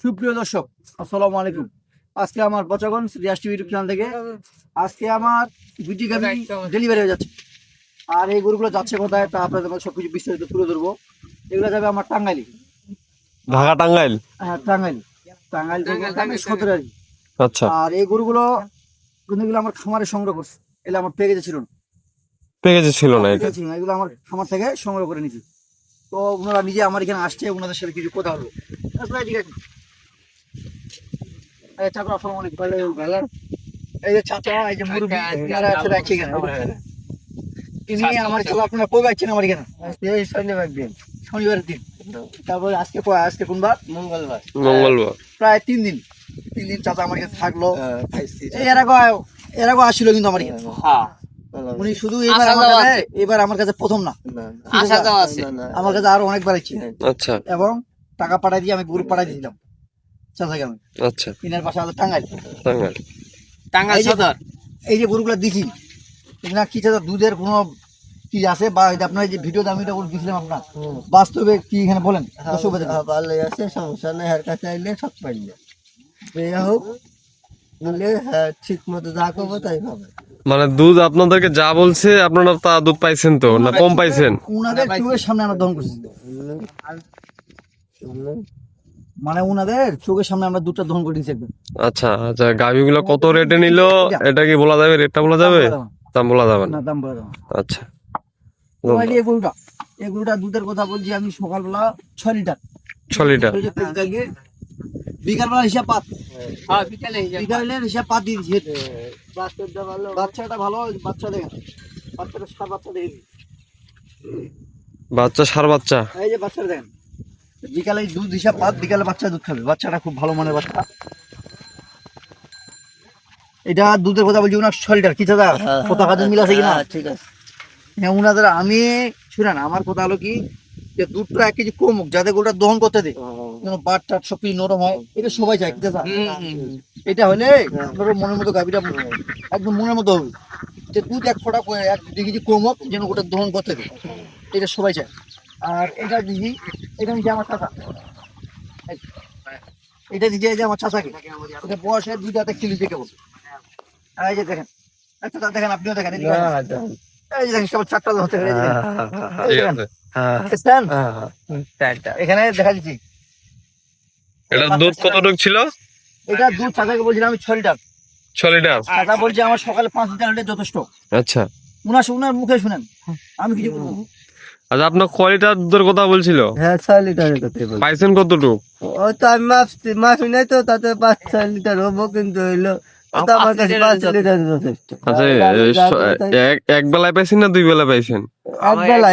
সুপ্রিয় দর্শক, আসসালামু আলাইকুম। আজকে আমার Bochaganj Riaz TV YouTube channel থেকে আজকে আমার দুটি গাভি ডেলিভারি হয়ে যাচ্ছে। আর এই গরুগুলো যাচ্ছে কোথায় তা আপনাদের মধ্যে সবকিছু বিস্তারিত তুলে ধরবো। এগুলো যাবে আমার টাঙ্গাইলি, ঢাকা টাঙ্গাইল। হ্যাঁ টাঙ্গাইলি, টাঙ্গাইল থেকে 17 আর কি। আচ্ছা, আর এই গরুগুলো কিন্তু এগুলো আমার খামারে সংগ্রহ করছে, এগুলো আমার প্যাকেজে ছিল না, প্যাকেজে ছিল না এটা। ছিল না, এগুলো আমার খামার থেকে সংগ্রহ করে নিয়েছি। তো ওনারা নিজে আমার এখানে আসছে, ওনাদের সাথে কিছু কথা হলো। ঠিক আছে, চাচা আসসালামু আলাইকুম। এই যে চাচা, এই যে মুরব্বি, এনারা আসলে আছে এখানে। তিনি আমার খেলা আপনারা কবে আসছেন আমার এখানে? শনিবারের দিন। তারপরে আজকে কোন বার? মঙ্গলবার। প্রায় 3 দিন চাচা আমার কাছে থাকলো। এর আগে আসছিল কিন্তু আমার এখানে। উনি শুধু এবার আমার কাছে প্রথম না, আমার কাছে আরো অনেকবার আছে। আচ্ছা, এবং টাকা পাঠাই দিয়ে আমি গরু পাঠাই দিয়েছিলাম চাচাকে আমি। আচ্ছা, তিনের পাশে আমাদের টাঙ্গাইল টাঙ্গাইল সদর। এই যে গরুগুলো দিছি, এগুলা কি চাচা দুধের কোনো কি আছে বা আপনার যে ভিডিও আমি এটা দিয়েছিলাম আপনার বাস্তবে কি এখানে বলেন? ভালো আছে, সমস্যা নেই। এর কাছে আইলে সব পাইলে হোক নিলে ঠিক মতো যা করবো তাই হবে। মানে দুধ আপনাদেরকে যা বলছে আপনারা তা দুধ পাইছেন তো না কম পাইছেন? উনাদের চোখের সামনে আমরা দহন করছি, মানে উনাদের চোখের সামনে আমরা দুধটা দহন করে দিয়েছি একদম। আচ্ছা আচ্ছা, গাভিগুলো কত রেটে নিল এটা কি বলা যাবে? রেটটা বলা যাবে? দাম বলা যাবে না? না, দাম বলা যাবে না। আচ্ছা, এই গরুটা দুধের কথা বলছি আমি সকালবেলা 6 লিটার 6 লিটার। বিকালবেলা হিসাব পাত, বিকালের হিসাব পাত দিয়ে দিচ্ছি। বাচ্চাটা ভালো, বাচ্চা দেখেন, বাচ্চাটা সার বাচ্চা দেখে বাচ্চা সার বাচ্চা। এই যে বাচ্চাটা দেখেন, বিকালে দুধ হিসাব পাত, বিকালে বাচ্চা দুধ খাবে। বাচ্চাটা খুব ভালো মানের বাচ্চা। এটা দুধের কথা বলছি উনার 6 লিটার। কি দাদা কথা কাজে মিল আছে কিনা? ঠিক আছে, হ্যাঁ উনাদের আমি শুনেন, আমার কথা হলো কি যে দুধটা 1 কেজি কম হোক, যাতে গরুটা দহন করতে দেয়, যেন বাট টাট সবকিছু নরম হয়, এটা সবাই চায়। কি দাদা এটা হলে আপনার মনের মতো গাভীটা একদম মনের মতো হবে, যে দুধ 1 ফোঁটা 1-2 কেজি কম হোক, যেন ওটা দহন করতে দেয়, এটা সবাই চায়। আর এটা দিদি, এটা নিচে আমার চাচা, এটা দিদি এই যে আমার চাচাকে, এটা বয়সের 2 দাঁতে খিলি থেকে বলছে। এই যে দেখেন, আচ্ছা দেখেন, আপনিও দেখেন, এই যে দেখেন সব 4টা হতে এখানে দেখা দিচ্ছি। এটা দুধ কতটুকু ছিল? এটা দুধ চাচাকে বলছিলাম আমি 6 লিটার। 6 লিটার। চাচা বলছে আমার সকালে 5 লিটার হলে যথেষ্ট। আচ্ছা উনার মুখে শুনেন, আমি কিছু বলবো না। আচ্ছা, আপনার কয় লিটার দুধের কথা বলছিল? হ্যাঁ 6 লিটারের কথা বলছি। পাইছেন কতটুকু? ও তো আমি মাফি নাই তো, তাতে 5-6 লিটার হবো, কিন্তু হইলো তো আমার কাছে 5 লিটার যথেষ্ট। আচ্ছা, এক বেলায় পাইছেন না 2 বেলা পাইছেন?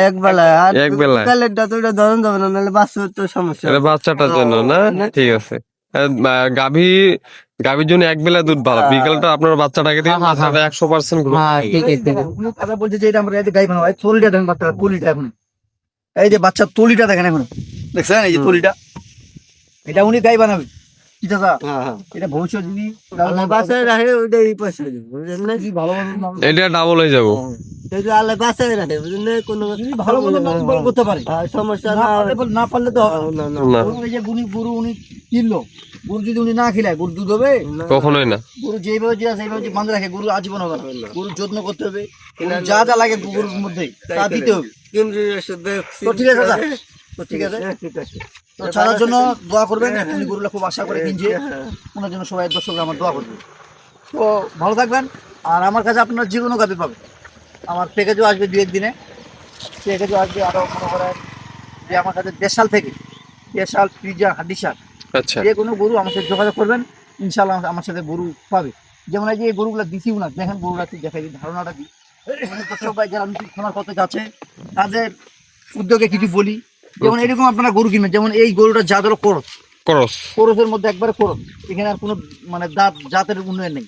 এক বেলায় আর এক বেলায়। কালেরটা তো ওটা ধরন যাবে না, নাহলে বাচ্চার তো সমস্যা এটা বাচ্চাটার জন্য না? ঠিক আছে। গাভীর জন্য এক বেলা দুধ ভালো, বিকালটা আপনার বাচ্চাটাকে দিয়ে 100% গ্রোথ। উনি কথা বলছে যে এটা আমরা গাই বানাবো। 4 লিটার দেখেন বাচ্চা, তলিটা এখন, এই যে বাচ্চার তলিটা দেখেন এখন, দেখছেন এই যে তলিটা, এটা উনি গাই বানাবে। কি দাদা এটা ভবিষ্যৎ যিনি বাচ্চায় রাখে ওইটাই পয়সা দিব, বুঝলেন না? ভালো এটা ডাবল হয়ে যাবো। যদি আল্লাহ বাচ্চায় রাখে, বুঝলেন না? কোনো ভালো মতো বল করতে পারে, সমস্যা না পারলে তো হবে না। না, এই যে গরু উনি কিনলো, গরু যদি উনি না খিলায় গরু দুধ হবে কখনোই না। গরু যেভাবে যে আছে এইভাবে বাঁধে রাখে, গরু আজীবন হবে না। গরু যত্ন করতে হবে, যা যা লাগে গরুর মধ্যে তা দিতে হবে। তো ঠিক আছে দাদা, তো ঠিক আছে, তো ছাড়ার জন্য দোয়া করবেন। উনি গরুটা খুব আশা করে কিনছে, ওনার জন্য সবাই দর্শকরা আমার দোয়া করবে। তো ভালো থাকবেন। আর আমার কাছে আপনারা যে কোনো গাভী পাবেন, আমার প্যাকেজও আসবে 2-1 দিনে, প্যাকেজও আসবে। আরও মনে করেন যে আমার কাছে দেশাল থেকে, দেশাল পিজা হাডিসাল আচ্ছা, যে কোনো গরু আমার সাথে যোগাযোগ করবেন, ইনশাল্লাহ আমার সাথে গরু পাবে। যেমন এই যে গরুগুলো দিছি না, দেখেন গরুটা দেখাই দিই, ধারণাটা দিই। দর্শক ভাই যারা নতুন খামার করতে যাচ্ছে তাদের উদ্যোগে কিছু বলি। যেমন এরকম আপনারা গরু কিনবেন, যেমন এই গরুটা জাত হলো করসের মধ্যে একবারে করস, এখানে আর কোনো মানে জাতের উন্নয়ন নেই,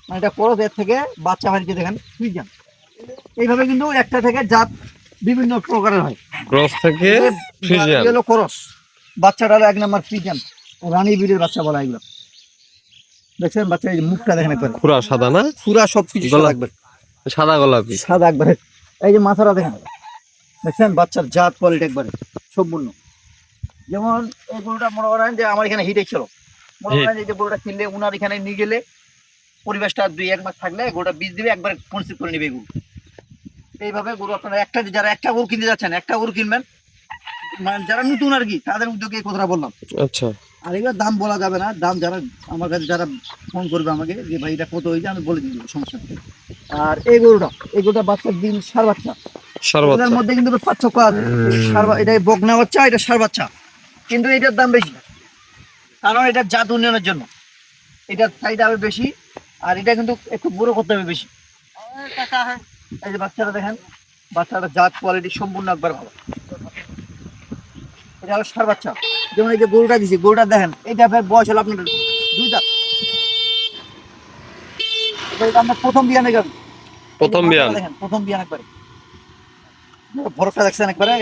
মানে এটা করস। এর থেকে বাচ্চা হারিয়ে দেখেন ফ্রিজান, এইভাবে কিন্তু একটা থেকে জাত বিভিন্ন প্রকারের হয়। ক্রস থেকে ফ্রিজিয়ান হলো করস, বাচ্চাটা হলো 1 নম্বর ফ্রিজান, রানী বিড়ের বাচ্চা বলা এগুলো। দেখছেন বাচ্চা, এই মুখটা দেখেন একবার, খুরা সাদা না? পুরা সবকিছু সাদা একবার, সাদা গোলাপি সাদা একবারে। এই যে মাথাটা দেখেন, দেখছেন বাচ্চার জাত কোয়ালিটি একবারে সম্পূর্ণ। যেমন এই গরুটা মনে করেন যে আমার এখানে হিটে ছিল, মনে করেন এই যে গরুটা কিনলে উনার এখানে নিয়ে গেলে পরিবেশটা 2-1 মাস থাকলে গরুটা বীজ দিবে, একবার কনসিভ করে নেবে গরু। এইভাবে গরু আপনারা যারা একটা গরু কিনতে যাচ্ছেন, একটা গরু কিনবেন, মানে যারা নতুন আর কি, তাদের উদ্যোগে এই কথাটা বললাম। আচ্ছা আর এগুলোর দাম বলা যাবে না, দাম যারা আমার কাছে যারা ফোন করবে আমাকে যে ভাই এটা কত হয়েছে, আমি বলে দিব, সমস্যা নেই। আর এই গরুটা বাচ্চার দিন সার বাচ্চা, সার বাচ্চা এটার মধ্যে কিন্তু পার্থক্য আছে। এটা বকনা বাচ্চা, এটা সার বাচ্চা, কিন্তু এটার দাম বেশি, কারণ এটা জাত উন্নয়নের জন্য এটার চাহিদা হবে বেশি, আর এটা কিন্তু একটু বড় করতে হবে বেশি। এই যে বাচ্চাটা দেখেন, বাচ্চাটা জাত কোয়ালিটি সম্পূর্ণ একবার ভালো। এটা হলো সার বাচ্চা। যেমন এই যে গরুটা দিছি, গরুটা দেখেন, এটা বয়স হলো আপনার 2 দাঁত। এটা আমরা প্রথম বিয়ানে গাবি, প্রথম বিয়ান। দেখেন প্রথম বিয়ান একবারে ভরসা দেখছেন একবারে।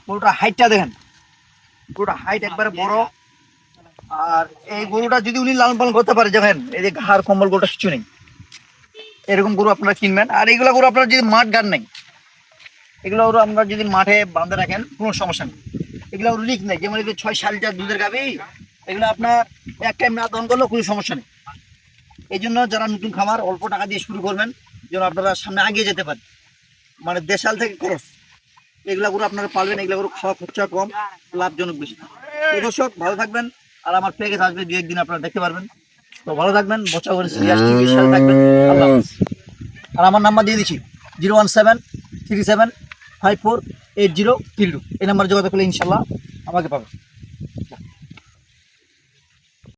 গরুটা হাইটটা দেখেন, গরুটা হাইট একবারে বড়। আর এই গরুটা যদি উনি লালন পালন করতে পারে, দেখেন এই যে ঘাড় কম্বল, গরুটা কিছু নেই, এরকম গরু আপনারা কিনবেন। আর এইগুলো গরু আপনার যদি মাঠ গান নেই, এগুলো গরু আমরা যদি মাঠে বাঁধে রাখেন কোনো সমস্যা নেই, এগুলো গরু লিক নেই। যেমন এই যে 6 সাল দুধের গাবি, এগুলো আপনার এক টাইম না দন করলেও কোনো সমস্যা নেই। এই জন্য যারা নতুন খামার অল্প টাকা দিয়ে শুরু করবেন, যেন আপনারা সামনে এগিয়ে যেতে পারেন, মানে দেশাল থেকে খরচ, এগুলা গরু আপনারা পালবেন, এগুলা গরু খাওয়া খরচা কম, লাভজনক বেশি। তো দর্শক ভালো থাকবেন, আর আমার প্যাকেজ আসবে 2-1 দিন, আপনারা দেখতে পারবেন। তো ভালো থাকবেন, বচা করে সিরিয়াস টিভির সাথে থাকবেন। আল্লাহ হাফেজ। আর আমার নাম্বার দিয়ে দিচ্ছি 01737548032, এই নাম্বারে যোগাযোগ করলে ইনশাল্লাহ আমাকে পাবেন।